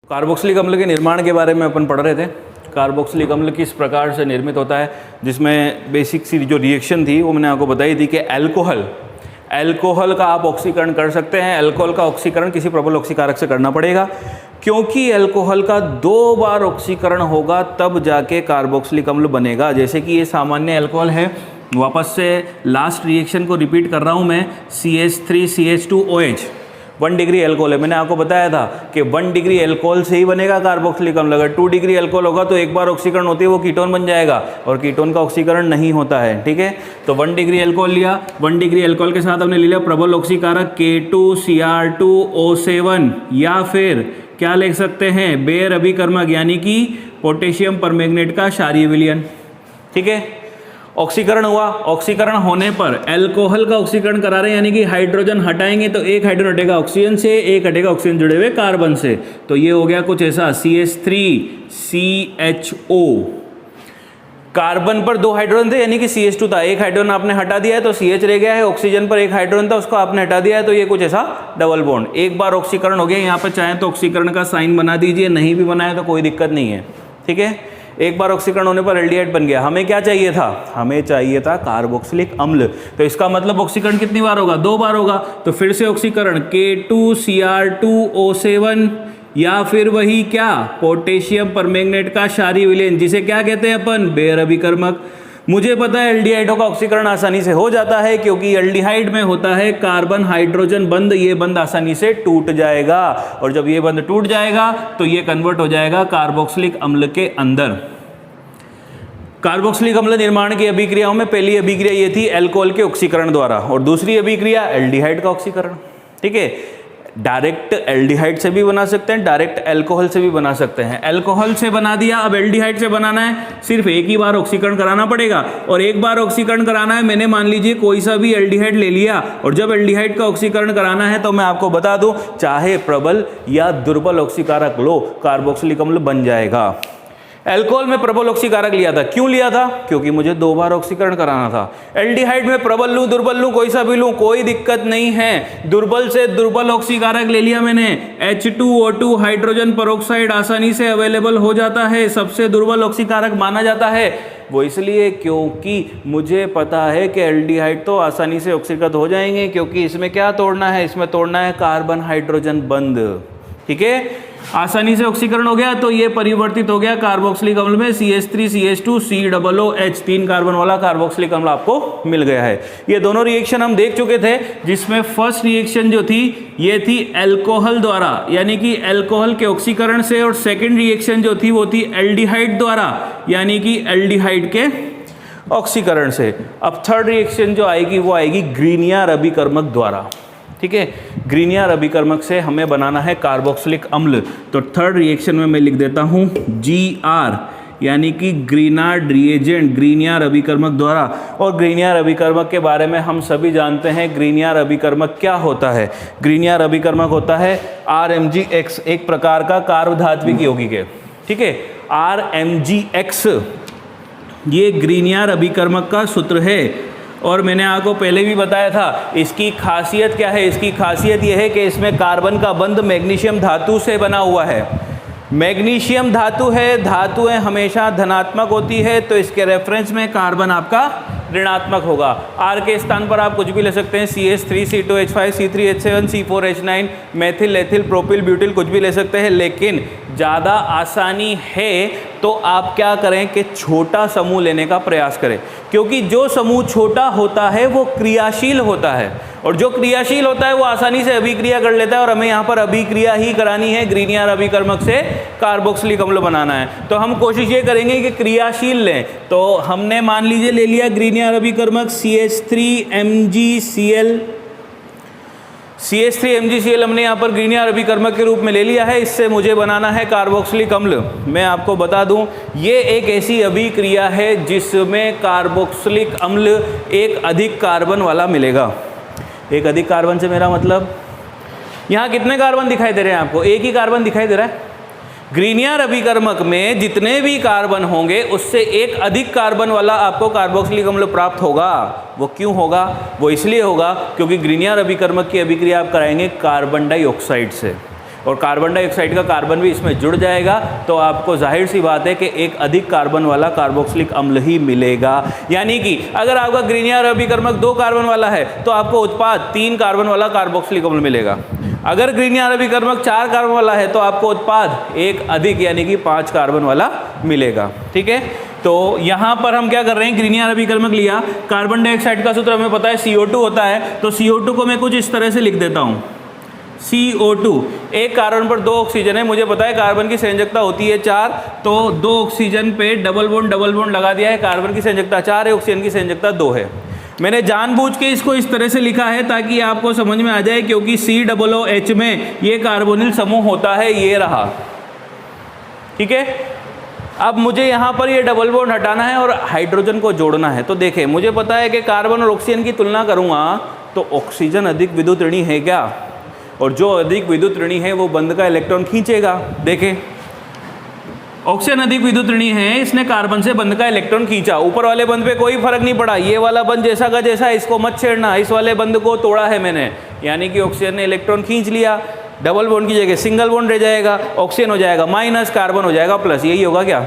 Carboxylic अम्ल के निर्माण के बारे में अपन पढ़ रहे थे। कार्बोक्सिलिक अम्ल किस प्रकार से निर्मित होता है, जिसमें बेसिक सी जो रिएक्शन थी वो मैंने आपको बताई थी कि अल्कोहल का आप ऑक्सीकरण कर सकते हैं। अल्कोहल का ऑक्सीकरण किसी प्रबल ऑक्सीकारक से करना पड़ेगा, क्योंकि अल्कोहल का 2 बार ऑक्सीकरण होगा तब जाके कार्बोक्सिलिक अम्ल बनेगा। जैसे कि ये सामान्य अल्कोहल है, वापस से लास्ट रिएक्शन को रिपीट कर रहा हूँ मैं, CH3CH2OH 1 डिग्री अल्कोहल है। मैंने आपको बताया था कि 1 डिग्री अल्कोहल से ही बनेगा कार्बोक्सिलिक अम्ल। अगर 2 डिग्री अल्कोहल होगा तो एक बार ऑक्सीकरण होती है वो कीटोन बन जाएगा, और कीटोन का ऑक्सीकरण नहीं होता है। ठीक है, तो 1 डिग्री अल्कोहल लिया, 1 डिग्री अल्कोहल के साथ हमने ले लिया प्रबल ऑक्सीकारक K2Cr2O7, या फिर क्या लिख सकते हैं, बेयर अभिकर्मक यानी कि पोटेशियम परमैंगनेट का क्षारीय विलयन। ठीक है, ऑक्सीकरण हुआ, ऑक्सीकरण होने पर अल्कोहल का ऑक्सीकरण करा रहे हैं, यानी कि हाइड्रोजन हटाएंगे तो एक हाइड्रोजन हटेगा ऑक्सीजन से, एक हटेगा ऑक्सीजन जुड़े हुए कार्बन से, तो ये हो गया कुछ ऐसा CH3CHO। कार्बन पर 2 हाइड्रोजन थे यानी कि CH2 था, एक हाइड्रोजन आपने हटा दिया है तो CH रह गया है। ऑक्सीजन पर एक हाइड्रोजन था उसको आपने हटा दिया है तो ये कुछ ऐसा डबल बॉन्ड। एक बार ऑक्सीकरण हो गया, यहाँ पर चाहे तो ऑक्सीकरण का साइन बना दीजिए, नहीं भी बनाया तो कोई दिक्कत नहीं है। ठीक है, एक बार ऑक्सीकरण होने पर एल्डिहाइड बन गया। हमें क्या चाहिए था, हमें चाहिए था कार्बोक्सिलिक अम्ल। तो इसका मतलब ऑक्सीकरण कितनी बार होगा, 2 बार होगा। तो फिर से ऑक्सीकरण K2Cr2O7, या फिर वही क्या, पोटेशियम परमैंगनेट का क्षारीय विलयन, जिसे क्या कहते हैं अपन, बेयर अभिकर्मक। मुझे पता है एल्डिहाइडों का ऑक्सीकरण आसानी से हो जाता है, क्योंकि एल्डिहाइड में होता है कार्बन हाइड्रोजन बंध, ये बंध आसानी से टूट जाएगा, और जब ये बंध टूट जाएगा तो ये कन्वर्ट हो जाएगा कार्बोक्सिलिक अम्ल के अंदर। कार्बोक्सिलिक अम्ल निर्माण की अभिक्रियाओं में पहली अभिक्रिया ये थी अल्कोहल के ऑक्सीकरण द्वारा, और दूसरी अभिक्रिया एल्डिहाइड का ऑक्सीकरण। ठीक है, डायरेक्ट एल्डिहाइड से भी बना सकते हैं, डायरेक्ट अल्कोहल से भी बना सकते हैं। अल्कोहल से बना दिया, अब एल्डिहाइड से बनाना है, सिर्फ एक ही बार ऑक्सीकरण कराना पड़ेगा, और एक बार ऑक्सीकरण कराना है। मैंने मान लीजिए कोई सा भी एल्डिहाइड ले लिया, और जब एल्डिहाइड का ऑक्सीकरण कराना है तो मैं आपको बता दूं, चाहे प्रबल या दुर्बल ऑक्सीकारक लो, कार्बोक्सिलिक अम्ल बन जाएगा। अल्कोहल में प्रबल ऑक्सीकारक लिया था, क्यों लिया था, क्योंकि मुझे 2 बार ऑक्सीकरण कराना था। एल्डिहाइड में प्रबल लूं, दुर्बल लूं, कोई सा भी लूं, कोई दिक्कत नहीं है। दुर्बल से दुर्बल ऑक्सीकारक ले लिया मैंने, H2O2 हाइड्रोजन पेरोक्साइड आसानी से अवेलेबल हो जाता है, सबसे दुर्बल ऑक्सीकारक माना जाता है। वो इसलिए क्योंकि मुझे पता है कि एल्डिहाइड तो आसानी से ऑक्सीकृत हो जाएंगे, क्योंकि इसमें क्या तोड़ना है, इसमें तोड़ना है कार्बन हाइड्रोजन बंध। ठीक है, आसानी से ऑक्सीकरण हो गया तो ये परिवर्तित हो गया कार्बोक्सिलिक अम्ल में, CH3CH2COOH 3 कार्बन वाला कार्बोक्सिलिक अम्ल आपको मिल गया है। ये दोनों रिएक्शन हम देख चुके थे, जिसमें फर्स्ट रिएक्शन जो थी ये थी अल्कोहल द्वारा, यानी कि अल्कोहल के ऑक्सीकरण से, और सेकेंड रिएक्शन जो थी वो थी एल्डिहाइड द्वारा, यानी कि एल्डिहाइड के ऑक्सीकरण से। अब थर्ड रिएक्शन जो आएगी वो आएगी ग्रीनियर अभिकर्मक द्वारा। ठीक है, ग्रीनियर अभिकर्मक से हमें बनाना है कार्बोक्सिलिक अम्ल। तो थर्ड रिएक्शन में मैं लिख देता हूं GR, यानी कि ग्रीनार्ड रिएजेंट, ग्रीनियर अभिकर्मक द्वारा। और ग्रीनियर अभिकर्मक के बारे में हम सभी जानते हैं, ग्रीनियर अभिकर्मक क्या होता है। ग्रीनियर अभिकर्मक होता है RMgX, एक प्रकार का कार्बधात्विक यौगिक है। ठीक है, RMgX ये ग्रीनियर अभिकर्मक का सूत्र है, और मैंने आपको पहले भी बताया था इसकी खासियत क्या है। इसकी खासियत यह है कि इसमें कार्बन का बंध मैग्नीशियम धातु से बना हुआ है। मैग्नीशियम धातु है, धातुएं हमेशा धनात्मक होती है, तो इसके रेफरेंस में कार्बन आपका ऋणात्मक होगा। R के स्थान पर आप कुछ भी ले सकते हैं, CH3C2H5 C3H7 C4H9 methyl ethyl propyl butyl कुछ भी ले सकते हैं, लेकिन ज़्यादा आसानी है तो आप क्या करें कि छोटा समूह लेने का प्रयास करें, क्योंकि जो समूह छोटा होता है वो क्रियाशील होता है, और जो क्रियाशील होता है वो आसानी से अभिक्रिया कर लेता है, और हमें यहाँ पर अभिक्रिया ही करानी है, ग्रीनियर अभिकर्मक से कार्बोक्सिलिक अम्ल बनाना है। तो हम कोशिश ये करेंगे कि क्रियाशील लें। तो हमने मान लीजिए ले लिया ग्रीनियर अभिकर्मक CH3MgCl हमने यहाँ पर ग्रीनियर अभिकर्मक के रूप में ले लिया है। इससे मुझे बनाना है कार्बोक्सिलिक अम्ल। मैं आपको बता दूं, ये एक ऐसी अभिक्रिया है जिसमें कार्बोक्सिलिक अम्ल एक अधिक कार्बन वाला मिलेगा। एक अधिक कार्बन से मेरा मतलब, यहाँ कितने कार्बन दिखाई दे रहे हैं आपको, एक ही कार्बन दिखाई दे रहा है। ग्रीनियर अभिकर्मक में जितने भी कार्बन होंगे उससे एक अधिक कार्बन वाला आपको कार्बोक्सिलिक अम्ल प्राप्त होगा। वो क्यों होगा? वो इसलिए होगा क्योंकि ग्रीनियर अभिकर्मक की अभिक्रिया आप कराएंगे कार्बन डाइऑक्साइड से। और कार्बन डाइऑक्साइड का कार्बन भी इसमें जुड़ जाएगा, तो आपको जाहिर सी बात है कि एक अधिक कार्बन वाला कार्बोक्सिलिक अम्ल ही मिलेगा। यानी कि अगर आपका ग्रीनियर अभिकर्मक 2 कार्बन वाला है तो आपको उत्पाद 3 कार्बन वाला कार्बोक्सिलिक अम्ल मिलेगा। अगर ग्रीनियर अभिकर्मक 4 कार्बन वाला है तो आपको उत्पाद एक अधिक यानी कि 5 कार्बन वाला मिलेगा। ठीक है, तो यहाँ पर हम क्या कर रहे हैं, ग्रीनियर अभिकर्मक लिया, कार्बन डाइऑक्साइड का सूत्र हमें पता है CO2 होता है, तो CO2 को मैं कुछ इस तरह से लिख देता हूँ। CO2, एक कार्बन पर 2 ऑक्सीजन है, मुझे पता है कार्बन की संयोजकता होती है 4, तो 2 ऑक्सीजन पे डबल बॉन्ड लगा दिया है, कार्बन की संयोजकता 4 है, ऑक्सीजन की संयोजकता 2 है। मैंने जानबूझ के इसको इस तरह से लिखा है ताकि आपको समझ में आ जाए, क्योंकि COOH में ये कार्बोनिल समूह होता है, ये रहा। ठीक है, अब मुझे यहाँ पर ये डबल बॉन्ड हटाना है और हाइड्रोजन को जोड़ना है। तो देखें, मुझे पता है कि कार्बन और ऑक्सीजन की तुलना करूँगा तो ऑक्सीजन अधिक विद्युत ऋणी है क्या, और जो अधिक विद्युत ऋणी है वो बंध का इलेक्ट्रॉन खींचेगा। देखें, ऑक्सीजन अधिक विद्युत ऋणी है, इसने कार्बन से बंध का इलेक्ट्रॉन खींचा, ऊपर वाले बंध पे कोई फर्क नहीं पड़ा, ये वाला बंध जैसा का जैसा, इसको मत छेड़ना, इस वाले बंध को तोड़ा है मैंने, यानी कि ऑक्सीजन ने इलेक्ट्रॉन खींच लिया, डबल बॉन्ड की जगह सिंगल बॉन्ड रह जाएगा, ऑक्सीजन हो जाएगा माइनस, कार्बन हो जाएगा प्लस, यही होगा क्या।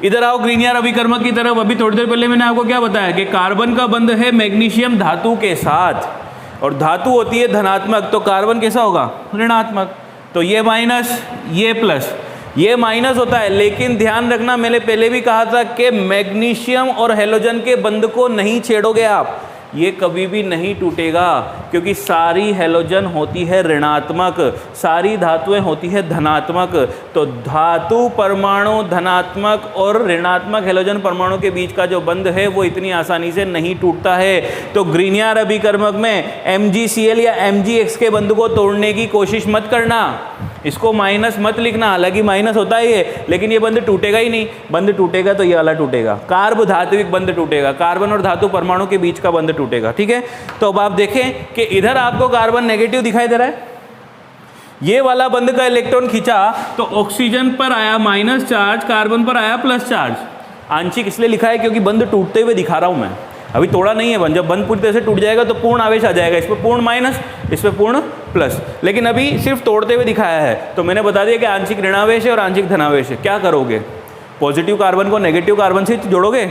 इधर आओ ग्रीनियर अभिकर्मक की तरफ। अभी थोड़ी देर पहले मैंने आपको क्या बताया कि कार्बन का बंध है मैग्नीशियम धातु के साथ, और धातु होती है धनात्मक, तो कार्बन कैसा होगा, ऋणात्मक, तो ये माइनस ये प्लस, ये माइनस होता है। लेकिन ध्यान रखना, मैंने पहले भी कहा था कि मैग्नीशियम और हैलोजन के बंध को नहीं छेड़ोगे आप, ये कभी भी नहीं टूटेगा, क्योंकि सारी हैलोजन होती है ऋणात्मक, सारी धातुएं होती है धनात्मक, तो धातु परमाणु धनात्मक और ऋणात्मक हैलोजन परमाणु के बीच का जो बंध है वो इतनी आसानी से नहीं टूटता है। तो ग्रीनियर अभिकर्मक में MgCl या MgX के बंध को तोड़ने की कोशिश मत करना, इसको माइनस मत लिखना, हालांकि माइनस होता है ये, लेकिन ये बंध टूटेगा ही नहीं। बंध टूटेगा तो ये वाला टूटेगा, कार्ब धात्विक बंध टूटेगा, कार्बन और धातु परमाणु के बीच का बंध टूटेगा। ठीक है, तो अब आप देखें कि इधर आपको कार्बन नेगेटिव दिखाई दे रहा है, ये वाला बंध का इलेक्ट्रॉन खींचा तो ऑक्सीजन पर आया माइनस चार्ज, कार्बन पर आया प्लस चार्ज। आंशिक इसलिए लिखा है क्योंकि बंध टूटते हुए दिखा रहा हूं मैं, अभी तोड़ा नहीं है बंध, जब बंध पूरी तरह से टूट जाएगा तो पूर्ण आवेश आ जाएगा, इस पर पूर्ण माइनस, इस पर पूर्ण प्लस, लेकिन अभी सिर्फ तोड़ते हुए दिखाया है। तो मैंने बता दिया कि आंशिक ऋणावेश है और आंशिक धनावेश है। क्या करोगे, पॉजिटिव कार्बन को नेगेटिव कार्बन से जोड़ोगे,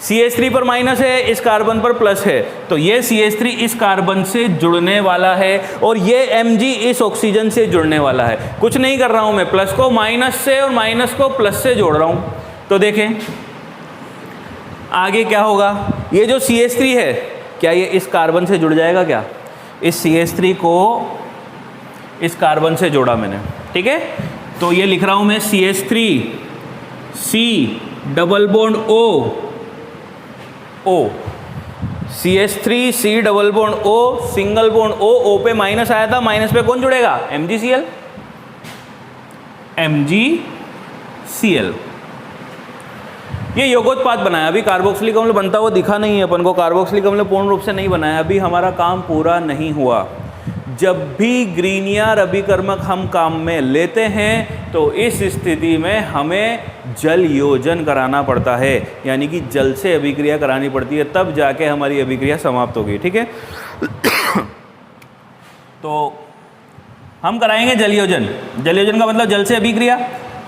CH3 पर माइनस है, इस कार्बन पर प्लस है, तो ये CH3 इस कार्बन से जुड़ने वाला है और ये Mg इस ऑक्सीजन से जुड़ने वाला है। कुछ नहीं कर रहा हूं मैं, प्लस को माइनस से और माइनस को प्लस से जोड़ रहा हूं। तो देखें आगे क्या होगा, ये जो CH3 है क्या ये इस कार्बन से जुड़ जाएगा क्या, इस CH3 को इस कार्बन से जोड़ा मैंने। ठीक है, तो ये लिख रहा हूं मैं CH3 C double bond O, CH3 C double bond O, single bond O पे माइनस आया था, माइनस पे कौन जुड़ेगा, MgCl, MgCl, ये योगोत्पाद बनाया। अभी कार्बोक्सिलिक अम्ल बनता हुआ दिखा नहीं है अपन को, कार्बोक्सिलिक अम्ल पूर्ण रूप से नहीं बनाया, अभी हमारा काम पूरा नहीं हुआ। जब भी ग्रीनियर अभिकर्मक हम काम में लेते हैं तो इस स्थिति में हमें जल योजन कराना पड़ता है, यानी कि जल से अभिक्रिया करानी पड़ती है, तब जाके हमारी अभिक्रिया समाप्त होगी। ठीक है, तो हम कराएंगे जल योजन। जल योजन का मतलब जल से अभिक्रिया,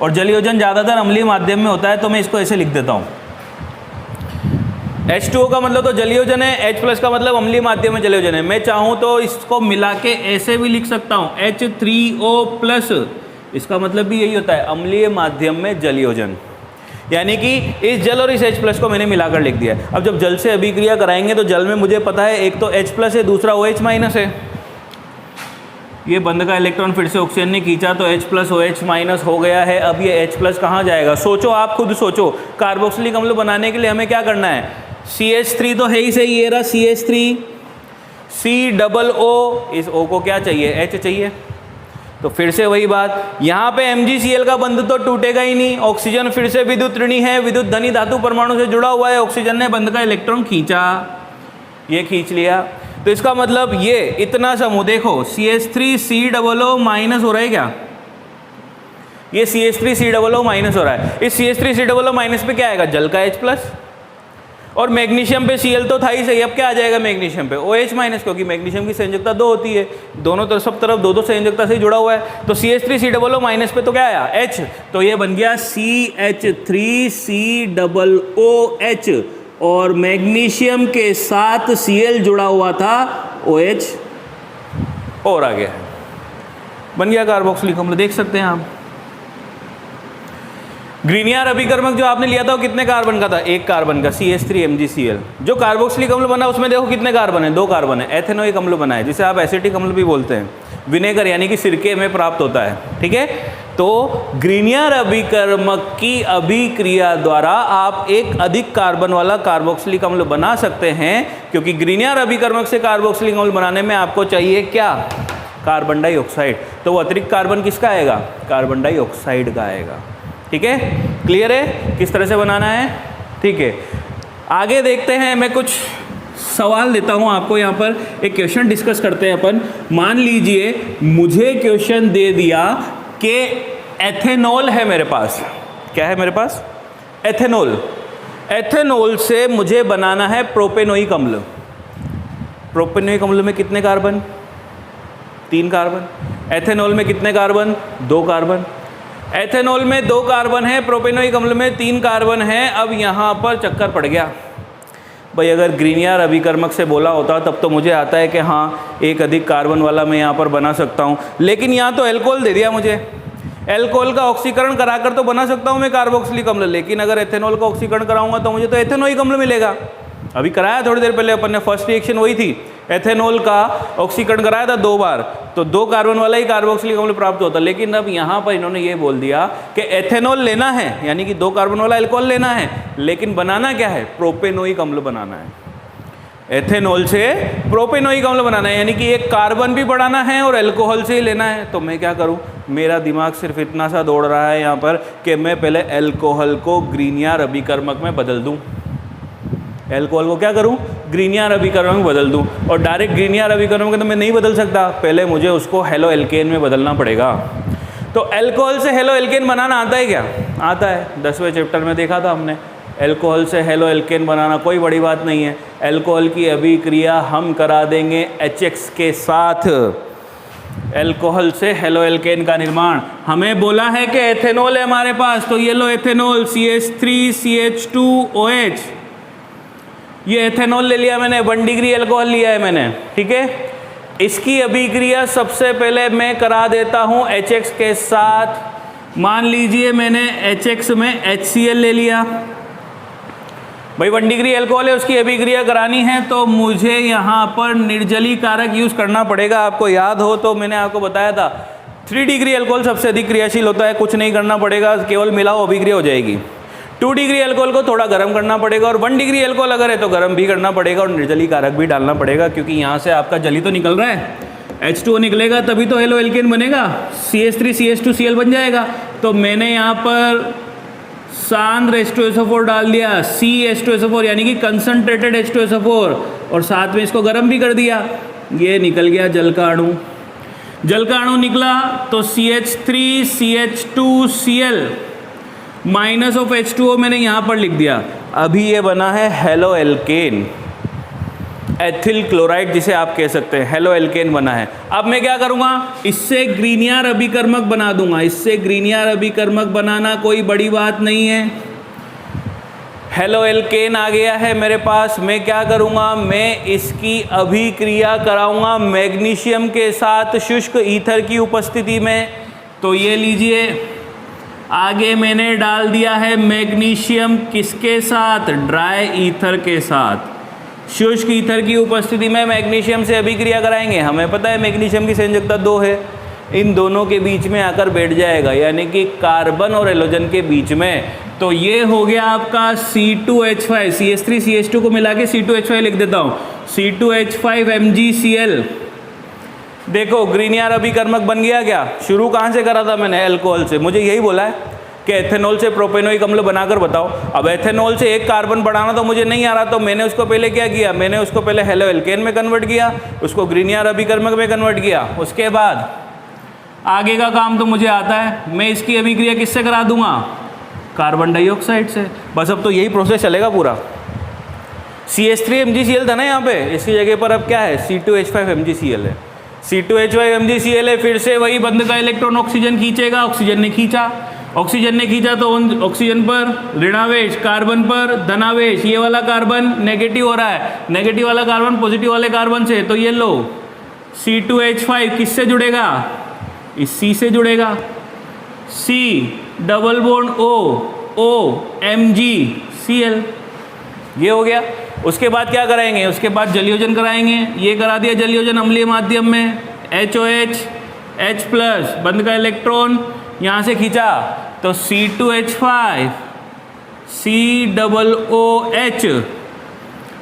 और जल योजन ज़्यादातर अम्लीय माध्यम में होता है, तो मैं इसको ऐसे लिख देता हूँ। H2O का मतलब तो जल योजन है, H+ का मतलब अम्लीय माध्यम में जल योजन है। मैं चाहूँ तो इसको मिला के ऐसे भी लिख सकता हूँ H3O+, इसका मतलब भी यही होता है, अम्लीय माध्यम में जल योजन, यानी कि इस जल और इस H+ को मैंने मिलाकर लिख दिया है। अब जब जल से अभिक्रिया कराएंगे तो जल में मुझे पता है एक तो H+ है, दूसरा OH- है। ये बंध का इलेक्ट्रॉन फिर से ऑक्सीजन ने खींचा तो H+ OH- हो गया है। अब ये H+ कहाँ जाएगा, सोचो, आप खुद सोचो। कार्बोक्सिलिक अम्ल बनाने के लिए हमें क्या करना है, CH3 तो है ही सही, ये रहा CH3 C डबल O, इस O को क्या चाहिए, H चाहिए, तो फिर से वही बात, यहाँ पे MgCl का बंध तो टूटेगा ही नहीं, ऑक्सीजन फिर से विद्युत ऋणी है, विद्युत धनी धातु परमाणु से जुड़ा हुआ है, ऑक्सीजन ने बंध का इलेक्ट्रॉन खींचा, ये खींच लिया, तो इसका मतलब ये इतना समूह देखो CH3 C double O minus हो रहा है क्या, ये CH3 C double O minus हो रहा है, इस CH3 C double O minus पे क्या आएगा, जल का H+, और मैग्नीशियम पे Cl तो था ही सही, अब क्या आ जाएगा मैग्नीशियम पे OH माइनस, क्योंकि मैग्नीशियम की संयोजकता 2 होती है, दोनों तरफ सब तरफ 2 संयोजकता से जुड़ा हुआ है। तो CH3COO माइनस पे तो क्या आया H, तो ये बन गया CH3COOH और मैग्नीशियम के साथ Cl जुड़ा हुआ था OH और आ गया, बन गया कार्बोक्सिलिक अम्ल। देख सकते हैं आप। ग्रीनियर अभिकर्मक जो आपने लिया था वो कितने कार्बन का था? 1 कार्बन का, CH3MgCl। जो कार्बोक्सिलिक अम्ल बना उसमें देखो कितने कार्बन है? 2 कार्बन है। एथेनोइक अम्ल बना है, जिसे आप एसिटिक अम्ल भी बोलते हैं, विनेगर यानी कि सिरके में प्राप्त होता है, ठीक है। तो ग्रीनियर अभिकर्मक की अभिक्रिया द्वारा आप एक अधिक कार्बन वाला कार्बोक्सिलिक अम्ल बना सकते हैं, क्योंकि ग्रीनियर अभिकर्मक से कार्बोक्सिलिक अम्ल बनाने में आपको चाहिए क्या? Carbon dioxide. तो वो अतिरिक्त कार्बन किसका आएगा? कार्बन डाइऑक्साइड का आएगा, ठीक है। क्लियर है किस तरह से बनाना है? ठीक है, आगे देखते हैं। मैं कुछ सवाल देता हूं आपको, यहाँ पर एक क्वेश्चन डिस्कस करते हैं अपन। मान लीजिए मुझे क्वेश्चन दे दिया कि एथेनॉल है मेरे पास। क्या है मेरे पास? एथेनॉल। एथेनॉल से मुझे बनाना है प्रोपेनोइक अम्ल। प्रोपेनोइक अम्ल में कितने कार्बन? 3 कार्बन। एथेनॉल में कितने कार्बन? 2 कार्बन। एथेनॉल में 2 कार्बन है, प्रोपेनोइक अम्ल में 3 कार्बन है। अब यहाँ पर चक्कर पड़ गया भाई, अगर ग्रीनियर अभिकर्मक से बोला होता तब तो मुझे आता है कि हाँ एक अधिक कार्बन वाला मैं यहाँ पर बना सकता हूँ, लेकिन यहाँ तो एल्कोहल दे दिया मुझे। एल्कोहल का ऑक्सीकरण कराकर तो बना सकता हूँ मैं कार्बोक्सिलिक अम्ल, लेकिन अगर एथेनॉल का ऑक्सीकरण कराऊंगा तो मुझे तो एथेनोइक अम्ल मिलेगा। अभी कराया थोड़ी देर पहले अपन ने, फर्स्ट रिएक्शन वही थी, एथेनॉल का ऑक्सीकरण कराया था 2 बार, तो 2 कार्बन वाला ही कार्बोक्सिलिक अम्ल प्राप्त होता। लेकिन अब यहाँ पर इन्होंने ये बोल दिया कि एथेनॉल लेना है, यानी कि 2 कार्बन वाला एल्कोहल लेना है, लेकिन बनाना क्या है? प्रोपेनोइक अम्ल बनाना है। एथेनॉल से प्रोपेनोइक अम्ल बनाना है, यानी कि एक कार्बन भी बढ़ाना है और एल्कोहल से ही लेना है। तो मैं क्या करूं? मेरा दिमाग सिर्फ इतना सा दौड़ रहा है यहाँ पर कि मैं पहले एल्कोहल को ग्रीनियर अभिकर्मक में बदल दूं। एल्कोहल को क्या करूं? ग्रीनियर अभिकर्मक में बदल दूं। और डायरेक्ट ग्रीनियर अभिकर्मक तो मैं नहीं बदल सकता, पहले मुझे उसको हेलो एल्केन में बदलना पड़ेगा। तो एल्कोहल से हेलो एल्केन बनाना आता है क्या? आता है, 10वें चैप्टर में देखा था हमने। एल्कोहल से हेलो एल्केन बनाना कोई बड़ी बात नहीं है। एल्कोहल की अभिक्रिया हम करा देंगे HX के साथ। एल्कोहल से हेलो एल्केन का निर्माण। हमें बोला है कि एथेनॉल है हमारे पास, तो ये लो एथेनॉल CH3CH2OH, ये एथेनॉल ले लिया मैंने, 1 डिग्री एल्कोहल लिया है मैंने, ठीक है। इसकी अभिक्रिया सबसे पहले मैं करा देता हूं HX के साथ। मान लीजिए मैंने HX में HCl ले लिया, भाई 1 डिग्री एल्कोहल है, उसकी अभिक्रिया करानी है तो मुझे यहाँ पर निर्जलीकारक यूज करना पड़ेगा। आपको याद हो तो मैंने आपको बताया था 3 डिग्री एल्कोहल सबसे अधिक क्रियाशील होता है, कुछ नहीं करना पड़ेगा, केवल मिलाओ अभिक्रिया हो जाएगी। 2 डिग्री एल्कोहल को थोड़ा गर्म करना पड़ेगा, और 1 डिग्री एल्कोहल अगर है तो गर्म भी करना पड़ेगा और निर्जलीकारक भी डालना पड़ेगा, क्योंकि यहाँ से आपका जली तो निकल रहा है, H2O निकलेगा तभी तो हेलो एल्केन बनेगा, CH3CH2Cl बन जाएगा। तो मैंने यहाँ पर सांद्र H2SO4 डाल दिया, CH2SO4 यानी कि कंसंट्रेटेड H2SO4, और साथ में इसको गर्म भी कर दिया। ये निकल गया जल का अणु। जल का अणु निकला तो CH3CH2Cl माइनस ऑफ H2O मैंने यहाँ पर लिख दिया। अभी ये बना है हेलो एल्केन, एथिल क्लोराइड जिसे आप कह सकते हैं, हेलो एल्केन बना है। अब मैं क्या करूँगा? इससे ग्रीनियर अभिकर्मक बना दूंगा। इससे ग्रीनियर अभिकर्मक बनाना कोई बड़ी बात नहीं है। हेलो एल्केन आ गया है मेरे पास। मैं क्या करूँगा? मैं इसकी अभिक्रिया कराऊंगा मैग्नीशियम के साथ शुष्क ईथर की उपस्थिति में। तो ये लीजिए, आगे मैंने डाल दिया है मैग्नीशियम किसके साथ? ड्राई ईथर के साथ। शुष्क ईथर की उपस्थिति में मैग्नीशियम से अभिक्रिया कराएंगे। हमें पता है मैग्नीशियम की संयोजकता 2 है, इन दोनों के बीच में आकर बैठ जाएगा, यानी कि कार्बन और हेलोजन के बीच में। तो ये हो गया आपका C2H5, CH3CH2 को मिला के C2H5 लिख देता हूँ, C2H5MgCl। देखो ग्रीनियर अभिकर्मक बन गया क्या? शुरू कहाँ से करा था मैंने? एल्कोहल से। मुझे यही बोला है कि एथेनॉल से प्रोपेनोइक अम्ल बनाकर बताओ। अब एथेनॉल से 1 कार्बन बढ़ाना तो मुझे नहीं आ रहा, तो मैंने उसको पहले क्या किया? मैंने उसको पहले हेलो एल्केन में कन्वर्ट किया, उसको ग्रीनियर अभिकर्मक में कन्वर्ट किया। उसके बाद आगे का काम तो मुझे आता है, मैं इसकी अभिक्रिया किससे करा दूंगा? कार्बन डाइऑक्साइड से। बस अब तो यही प्रोसेस चलेगा पूरा। CH3 MgCl था ना यहाँ पे, इसकी जगह पर अब क्या है C2H5 MgCl है। C2H5 MgCl है, फिर से वही बंद का इलेक्ट्रॉन ऑक्सीजन खींचेगा, ऑक्सीजन ने खींचा तो ऑक्सीजन पर ऋणावेश, कार्बन पर धनावेश, ये वाला कार्बन नेगेटिव हो रहा है, नेगेटिव वाला कार्बन पॉजिटिव वाले कार्बन से, तो ये लो C2H5 किससे जुड़ेगा, इस C से जुड़ेगा, C double bond O MgCl, ये हो गया। उसके बाद क्या कराएंगे, उसके बाद जलयोजन कराएंगे, ये करा दिया जलयोजन अम्लीय माध्यम में, HOH H+ बंद का इलेक्ट्रॉन यहाँ से खींचा तो C2H5 COOH,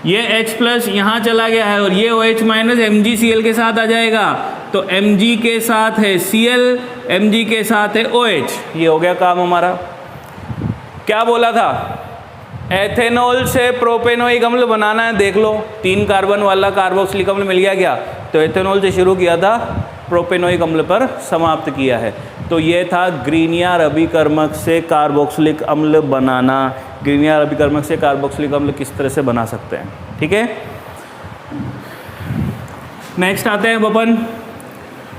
ये H+ यहाँ चला गया है और ये OH- MgCl के साथ आ जाएगा, तो Mg के साथ है Cl, Mg के साथ है OH, ये हो गया काम हमारा। क्या बोला था, एथेनॉल से प्रोपेनोइक अम्ल बनाना है, देख लो 3 कार्बन वाला कार्बोक्सिलिक अम्ल मिल गया क्या, तो एथेनॉल से शुरू किया था, प्रोपेनोइक अम्ल पर समाप्त किया है। तो ये था ग्रीनियर अभिकर्मक से कार्बोक्सिलिक अम्ल बनाना, ग्रीनियर अभिकर्मक से कार्बोक्सिलिक अम्ल किस तरह से बना सकते हैं, ठीक है। नेक्स्ट आते हैं अपन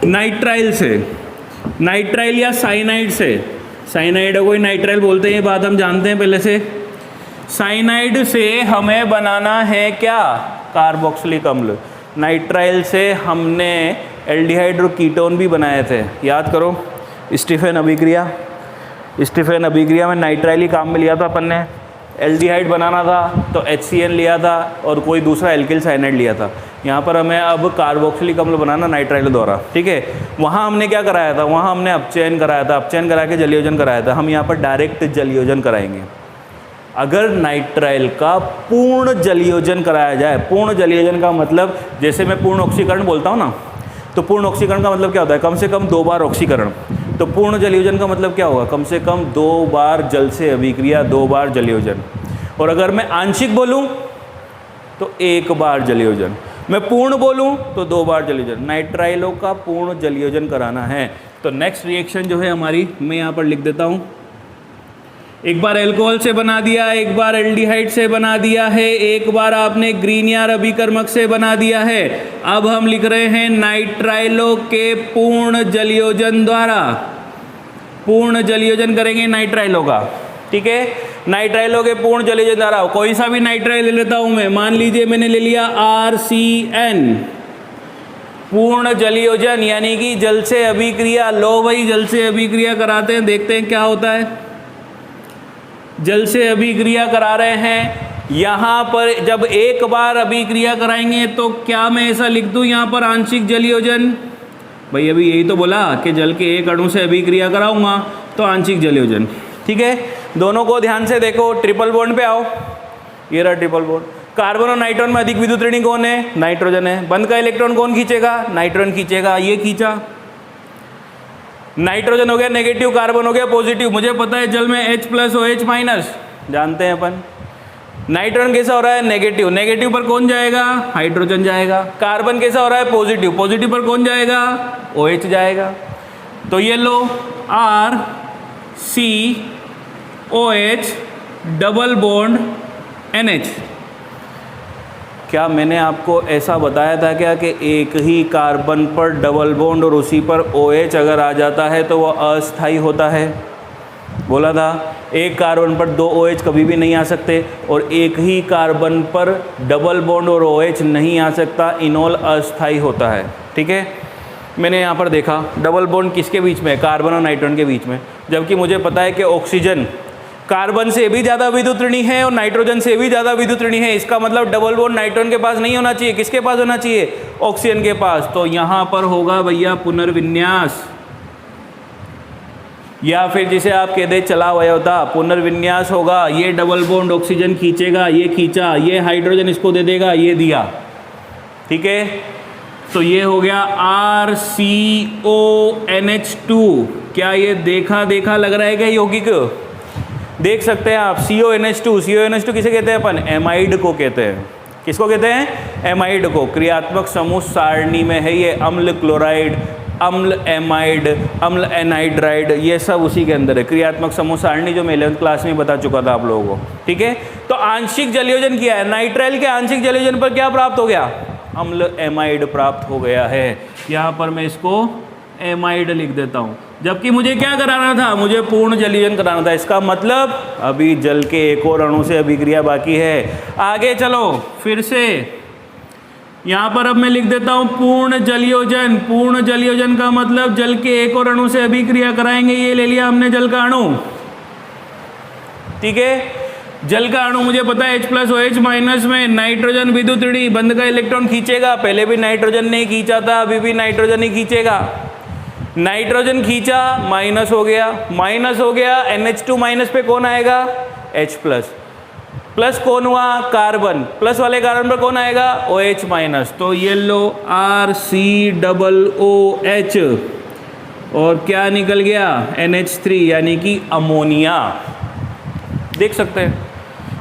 नाइट्राइल से, नाइट्राइल या साइनाइड से, साइनाइड को ही नाइट्राइल बोलते हैं, ये बात हम जानते हैं पहले से। साइनाइड से हमें बनाना है क्या, कार्बोक्सिलिक अम्ल। नाइट्राइल से हमने एल्डिहाइड और कीटोन भी बनाए थे, याद करो, स्टीफेन अभिक्रिया, स्टीफेन अभिक्रिया में नाइट्राइल ही काम में लिया था अपन ने, एल्डिहाइड बनाना था तो HCN लिया था और कोई दूसरा एल्किल साइनाइड लिया था। यहाँ पर हमें अब कार्बोक्सिलिक अम्ल बनाना नाइट्राइल द्वारा, ठीक है। वहाँ हमने क्या कराया था, वहाँ हमने अपचयन कराया था, अपचयन करा के जलयोजन कराया था, हम यहाँ पर डायरेक्ट जलयोजन कराएंगे। अगर नाइट्राइल का पूर्ण जलयोजन कराया जाए, पूर्ण जलयोजन का मतलब, जैसे मैं पूर्ण ऑक्सीकरण बोलता हूँ ना, तो पूर्ण ऑक्सीकरण का मतलब क्या होता है, कम से कम 2 बार ऑक्सीकरण। तो पूर्ण जलयोजन का मतलब क्या होगा, कम से कम 2 बार जल से अभिक्रिया, 2 बार जलयोजन। और अगर मैं आंशिक बोलूँ तो 1 बार जलयोजन, मैं पूर्ण बोलूँ तो 2 बार जलयोजन। नाइट्राइलों का पूर्ण जलयोजन कराना है। तो नेक्स्ट रिएक्शन जो है हमारी, मैं यहाँ पर लिख देता हूँ, एक बार अल्कोहल से बना दिया, एक बार एल्डिहाइड से बना दिया है, एक बार आपने ग्रीनियर अभिकर्मक से बना दिया है। अब हम लिख रहे हैं नाइट्राइलों के पूर्ण जलयोजन द्वारा, पूर्ण जलयोजन करेंगे नाइट्राइलों का, ठीक है। नाइट्राइलों के पूर्ण जलयोजन द्वारा, कोई सा भी नाइट्राइल ले लेता हूं मैं, मान लीजिए मैंने ले लिया RCN, पूर्ण जलयोजन यानी कि जल से अभिक्रिया, लो भाई जल से अभिक्रिया कराते हैं, देखते हैं क्या होता है। जल से अभिक्रिया करा रहे हैं, यहाँ पर जब एक बार अभिक्रिया कराएंगे तो क्या मैं ऐसा लिख दूँ यहाँ पर आंशिक जलयोजन, भाई अभी यही तो बोला कि जल के एक अणु से अभिक्रिया कराऊंगा तो आंशिक जलयोजन, ठीक है। दोनों को ध्यान से देखो, ट्रिपल बॉन्ड पे आओ, ये रहा ट्रिपल बॉन्ड। कार्बन और नाइट्रोजन में अधिक विद्युत ऋणी कौन है, नाइट्रोजन है। बंद का इलेक्ट्रॉन कौन खींचेगा, नाइट्रोजन खींचेगा, ये खींचा, नाइट्रोजन हो गया नेगेटिव, कार्बन हो गया पॉजिटिव। मुझे पता है जल में H+ OH- जानते हैं अपन। नाइट्रोजन कैसा हो रहा है, नेगेटिव, नेगेटिव पर कौन जाएगा, हाइड्रोजन जाएगा। कार्बन कैसा हो रहा है, पॉजिटिव, पॉजिटिव पर कौन जाएगा, OH जाएगा। तो ये लो RCOH डबल बॉन्ड NH। क्या मैंने आपको ऐसा बताया था क्या कि एक ही कार्बन पर डबल बॉन्ड और उसी पर OH अगर आ जाता है तो वह अस्थायी होता है, बोला था। एक कार्बन पर 2 OH कभी भी नहीं आ सकते और एक ही कार्बन पर डबल बॉन्ड और OH नहीं आ सकता, इनोल अस्थायी होता है, ठीक है। मैंने यहाँ पर देखा डबल बॉन्ड किसके बीच में, कार्बन और नाइट्रोजन के बीच में, जबकि मुझे पता है कि ऑक्सीजन कार्बन से भी ज़्यादा विद्युत ऋणी है और नाइट्रोजन से भी ज़्यादा विद्युत ऋणी है। इसका मतलब डबल बॉन्ड नाइट्रोजन के पास नहीं होना चाहिए, किसके पास होना चाहिए, ऑक्सीजन के पास। तो यहाँ पर होगा भैया पुनर्विन्यास, या फिर जिसे आप कहते चला अवयवता, पुनर्विन्यास होगा। ये डबल बॉन्ड ऑक्सीजन खींचेगा, ये खींचा, ये हाइड्रोजन इसको दे देगा, ये दिया, ठीक है। तो ये हो गया RCONH2। क्या ये देखा देखा लग रहा है क्या यौगिक, देख सकते हैं आप। CONH2, CONH2 किसे कहते हैं अपन, एमाइड को कहते हैं। किसको कहते हैं, एमाइड को। क्रियात्मक समूह सारणी में है ये, अम्ल क्लोराइड अम्ल एमाइड, अम्ल एनहाइड्राइड, ये सब उसी के अंदर है। क्रियात्मक समूह सारणी जो मैं 11th क्लास में बता चुका था आप लोगों को, ठीक है। तो आंशिक जलयोजन किया है, नाइट्राइल के आंशिक जलयोजन पर क्या प्राप्त हो गया? अम्ल एमाइड प्राप्त हो गया है। यहाँ पर मैं इसको एमाइड लिख देता हूँ, जबकि मुझे क्या कराना था? मुझे पूर्ण जलयोजन कराना था। इसका मतलब अभी जल के एक और अणु से अभिक्रिया बाकी है। आगे चलो फिर से, यहाँ पर अब मैं लिख देता हूँ पूर्ण जलयोजन। पूर्ण जलयोजन का मतलब जल के एक और अणु से अभिक्रिया कराएंगे। ये ले लिया हमने जल का अणु, ठीक है। जल का अणु मुझे पता है H+OH- में नाइट्रोजन विद्युत ऋणी बंध का इलेक्ट्रॉन खींचेगा। पहले भी नाइट्रोजन ने खींचा था, अभी भी नाइट्रोजन ही खींचेगा। नाइट्रोजन खींचा, माइनस हो गया, माइनस हो गया, NH2 माइनस पे कौन आएगा? H plus. प्लस कौन हुआ? कार्बन। प्लस वाले कार्बन पर कौन आएगा? OH minus. तो ये लो RCOOH और क्या निकल गया? NH3 यानी कि अमोनिया। देख सकते हैं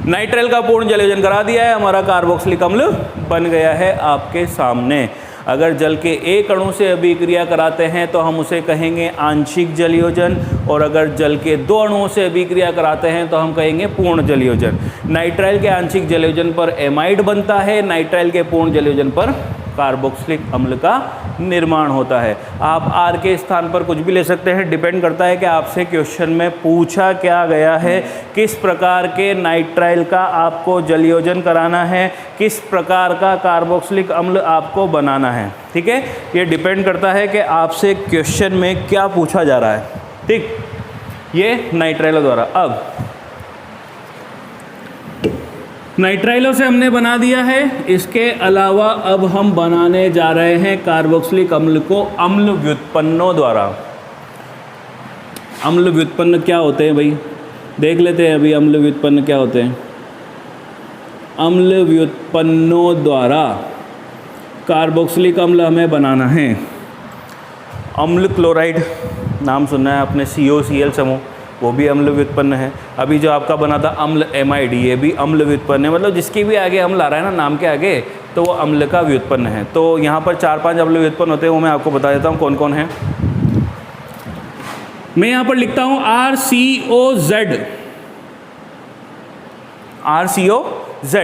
नाइट्राइल का पूर्ण जलयोजन करा दिया है, हमारा कार्बोक्सिलिक अम्ल बन गया है आपके सामने। अगर जल के एक अणु से अभिक्रिया कराते हैं तो हम उसे कहेंगे आंशिक जलयोजन, और अगर जल के दो अणुओं से अभिक्रिया कराते हैं तो हम कहेंगे पूर्ण जलयोजन। नाइट्राइल के आंशिक जलयोजन पर एमाइड बनता है, नाइट्राइल के पूर्ण जलयोजन पर कार्बोक्सिलिक अम्ल का निर्माण होता है। आप आर के स्थान पर कुछ भी ले सकते हैं, डिपेंड करता है कि आपसे क्वेश्चन में पूछा क्या गया है, किस प्रकार के नाइट्राइल का आपको जलयोजन कराना है, किस प्रकार का कार्बोक्सिलिक अम्ल आपको बनाना है, ठीक है। ये डिपेंड करता है कि आपसे क्वेश्चन में क्या पूछा जा रहा है, ठीक। ये नाइट्राइलों द्वारा। अब नाइट्राइलों से हमने बना दिया है, इसके अलावा अब हम बनाने जा रहे हैं कार्बोक्सिलिक अम्ल को अम्ल व्युत्पन्नों द्वारा। अम्ल व्युत्पन्न क्या होते हैं भाई, देख लेते हैं अभी अम्ल व्युत्पन्न क्या होते हैं। अम्ल व्युत्पन्नों द्वारा कार्बोक्सिलिक अम्ल हमें बनाना है। अम्ल क्लोराइड नाम सुना है आपने, COCl समूह, वो भी अम्ल व्युत्पन्न है। अभी जो आपका बना था अम्ल एमाइड, ये भी अम्ल व्युत्पन्न है। मतलब जिसकी भी आगे अम्ल आ रहा है ना नाम के आगे, तो वो अम्ल का व्युत्पन्न है। तो यहाँ पर 4-5 अम्ल व्युत्पन्न होते हैं, वो मैं आपको बता देता हूँ कौन कौन है। मैं यहाँ पर लिखता हूँ RCOZ। RCOZ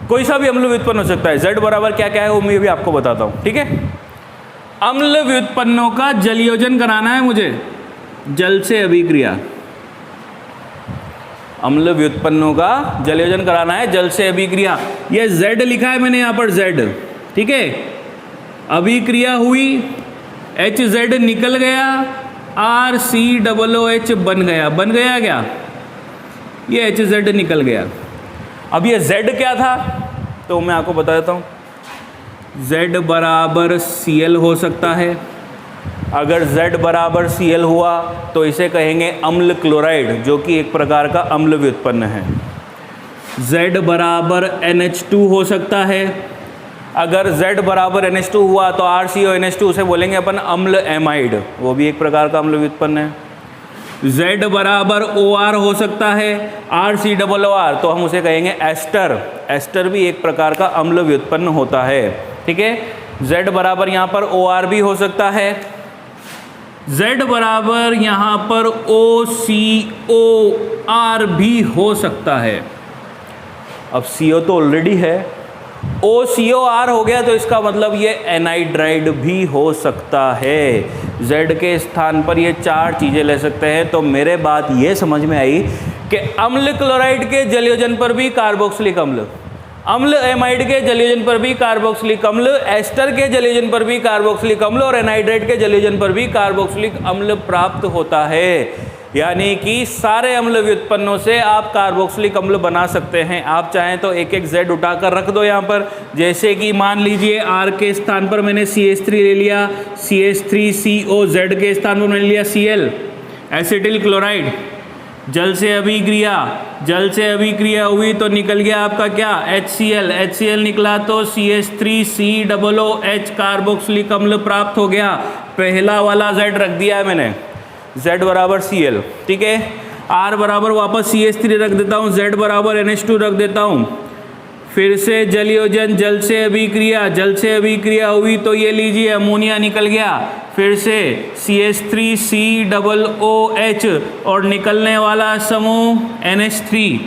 कोई सा भी अम्ल व्युत्पन्न हो सकता है। Z बराबर क्या क्या है वो मैं भी आपको बताता हूँ, ठीक है। अम्ल व्युत्पन्नों का जलयोजन कराना है मुझे, जल से अभिक्रिया। अम्ल व्युत्पन्नों का जलयोजन कराना है जल से अभिक्रिया। ये Z लिखा है मैंने यहाँ पर, Z, ठीक है। अभिक्रिया हुई, HZ निकल गया, RCOOH बन गया। बन गया क्या? ये HZ निकल गया। अब ये Z क्या था तो मैं आपको बता देता हूँ। Z बराबर Cl हो सकता है। अगर Z बराबर Cl हुआ तो इसे कहेंगे अम्ल क्लोराइड, जो कि एक प्रकार का अम्ल व्युत्पन्न है। Z बराबर NH2 हो सकता है। अगर Z बराबर NH2 हुआ तो RCONH2 उसे बोलेंगे अपन अम्ल एमाइड, वो भी एक प्रकार का अम्ल व्युत्पन्न है। Z बराबर OR हो सकता है, RCOOR, तो हम उसे कहेंगे एस्टर। एस्टर भी एक प्रकार का अम्ल व्युत्पन्न होता है, ठीक है। Z बराबर यहाँ पर OR भी हो सकता है। Z बराबर यहाँ पर OCOR भी हो सकता है। अब CO तो ऑलरेडी है, OCOR हो गया तो इसका मतलब ये एनाइड्राइड भी हो सकता है। Z के स्थान पर ये 4 चीज़ें ले सकते हैं। तो मेरे बात ये समझ में आई कि अम्ल क्लोराइड के जलयोजन पर भी कार्बोक्सिलिक अम्ल, अम्ल एमाइड के जलयोजन पर भी कार्बोक्सिलिक अम्ल, एस्टर के जलयोजन पर भी कार्बोक्सिलिक अम्ल और एनाइड्राइड के जलयोजन पर भी कार्बोक्सिलिक अम्ल प्राप्त होता है। यानी कि सारे अम्ल व्युत्पन्नों से आप कार्बोक्सिलिक अम्ल बना सकते हैं। आप चाहें तो एक एक Z उठाकर रख दो यहाँ पर। जैसे कि मान लीजिए R के स्थान पर मैंने CH3 ले लिया, CH3COZ के स्थान पर मैंने लिया Cl, एसिटिल क्लोराइड। जल से अभिक्रिया हुई तो निकल गया आपका क्या? HCl निकला तो CH3COOH कार्बोक्सिलिक अम्ल प्राप्त हो गया। पहला वाला Z रख दिया है मैंने, Z बराबर Cl, ठीक है। R बराबर वापस CH3 रख देता हूँ, Z बराबर NH2 रख देता हूँ। फिर से जल योजन, जल से अभिक्रिया, जल से अभिक्रिया हुई तो ये लीजिए अमोनिया निकल गया, फिर से CH3COOH और निकलने वाला समूह NH3।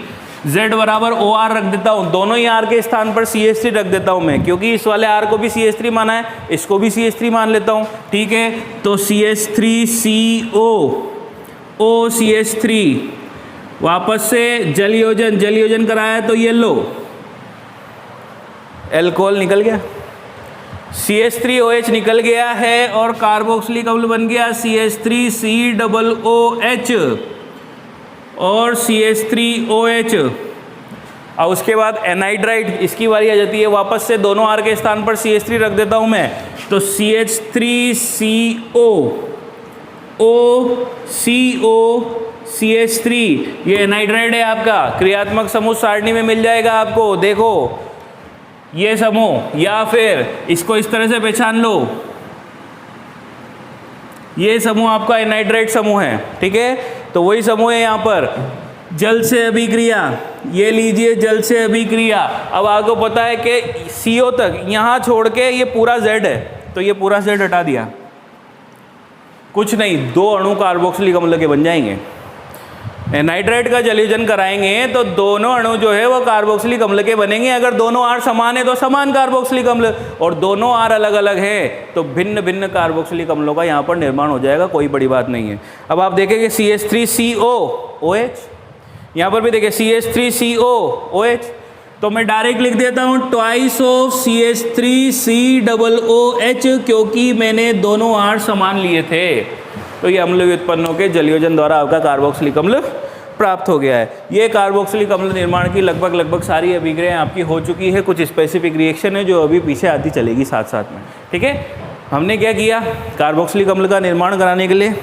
Z बराबर OR रख देता हूँ, दोनों ही R के स्थान पर CH3 रख देता हूँ मैं, क्योंकि इस वाले R को भी CH3 माना है, इसको भी CH3 मान लेता हूँ। ठीक है, तो CH3COOCH3 वापस से जल योजन कराया तो ये लो एल्कोहल निकल गया, CH3OH निकल गया है और कार्बोक्सिलिक अम्ल बन गया CH3COOH और CH3OH। और उसके बाद एनाइड्राइड, इसकी बारी आ जाती है, वापस से दोनों R के स्थान पर CH3 रख देता हूं मैं, तो CH3COOCH3 ये एनाइड्राइड है आपका, क्रियात्मक समूह सारणी में मिल जाएगा आपको। देखो ये समूह, या फिर इसको इस तरह से पहचान लो, ये समूह आपका एनाइड्राइड समूह है। ठीक है, तो वही समूह है यहाँ पर, जल से अभिक्रिया, ये लीजिए जल से अभिक्रिया। अब आपको पता है कि CO तक यहाँ छोड़ के ये पूरा Z है, तो ये पूरा Z हटा दिया, कुछ नहीं, 2 अणु कार्बोक्सिलिक अम्ल के बन जाएंगे। एनाइड्राइड का जलयोजन कराएंगे तो दोनों अणु जो है वो कार्बोक्सिलिक अम्ल के बनेंगे। अगर दोनों R समान है तो समान कार्बोक्सिलिक अम्ल, और दोनों R अलग अलग है तो भिन्न भिन्न कार्बोक्सिलिक अम्लों का यहाँ पर निर्माण हो जाएगा, कोई बड़ी बात नहीं है। अब आप देखेंगे CH3COOH, यहाँ पर भी देखिए CH3COOH, तो मैं डायरेक्ट लिख देता हूँ ट्वाइस ऑफ CH3COOH, क्योंकि मैंने दोनों R समान लिए थे। तो ये अम्ल व्युत्पन्नों के जलयोजन द्वारा आपका कार्बोक्सिलिक अम्ल प्राप्त हो गया है। ये कार्बोक्सिलिक अम्ल निर्माण की लगभग सारी अभिक्रियाएं आपकी हो चुकी है। कुछ स्पेसिफिक रिएक्शन है जो अभी पीछे आती चलेगी साथ साथ में। ठीक है, हमने क्या किया, कार्बोक्सिलिक अम्ल का निर्माण कराने के लिए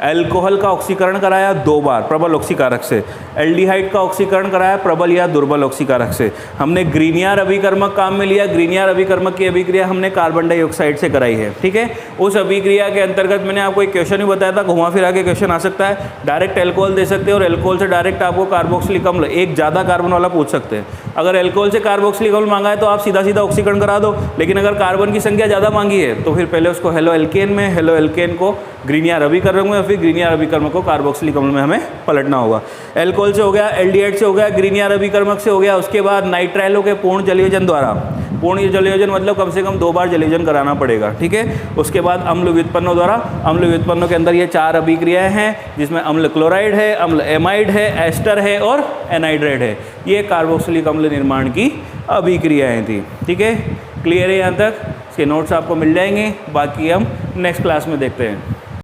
एल्कोहल का ऑक्सीकरण कराया 2 बार प्रबल ऑक्सीकारक से, एल्डिहाइड का ऑक्सीकरण कराया प्रबल या दुर्बल ऑक्सीकारक से। हमने ग्रीनियर अभिकर्मक काम में लिया, ग्रीनियर अभिकर्मक की अभिक्रिया हमने कार्बन डाइऑक्साइड से कराई है। ठीक है, उस अभिक्रिया के अंतर्गत मैंने आपको एक क्वेश्चन भी बताया था, घुमा फिरा के क्वेश्चन आ सकता है, डायरेक्ट एल्कोहल दे सकते हैं और एल्कोहल से डायरेक्ट आपको कार्बोक्सिलिक अम्ल एक ज़्यादा कार्बन वाला पूछ सकते हैं। अगर एल्कोहल से कार्बोक्सिलिक अम्ल मांगा है तो आप सीधा सीधा ऑक्सीकरण करा दो, लेकिन अगर कार्बन की संख्या ज़्यादा मांगी है तो फिर पहले उसको हेलो एल्केन में, हेलो एल्केन को ग्रीनियर अभिकर्मक में, फिर ग्रीनियर अभिकर्मक को कार्बोक्सिलिक अम्ल में हमें पलटना होगा। एल्कोहल से हो गया, एल्डिहाइड से हो गया, ग्रीनियर अभिकर्मक से हो गया, उसके बाद नाइट्राइलो के पूर्ण जलयोजन द्वारा, पूर्ण जलयोजन मतलब कम से कम 2 बार जलयोजन कराना पड़ेगा। ठीक है, उसके बाद अम्ल व्युत्पन्नों द्वारा, अम्ल व्युत्पन्नों के अंदर ये 4 अभिक्रियाएं हैं जिसमें अम्ल क्लोराइड है, अम्ल एमाइड है, एस्टर है और एनाइड्राइड है। ये कार्बोक्सिलिक अम्ल निर्माण की अभिक्रियाएं थी। ठीक है, क्लियर है यहाँ तक? इसके नोट्स आपको मिल जाएंगे, बाकी हम नेक्स्ट क्लास में देखते हैं।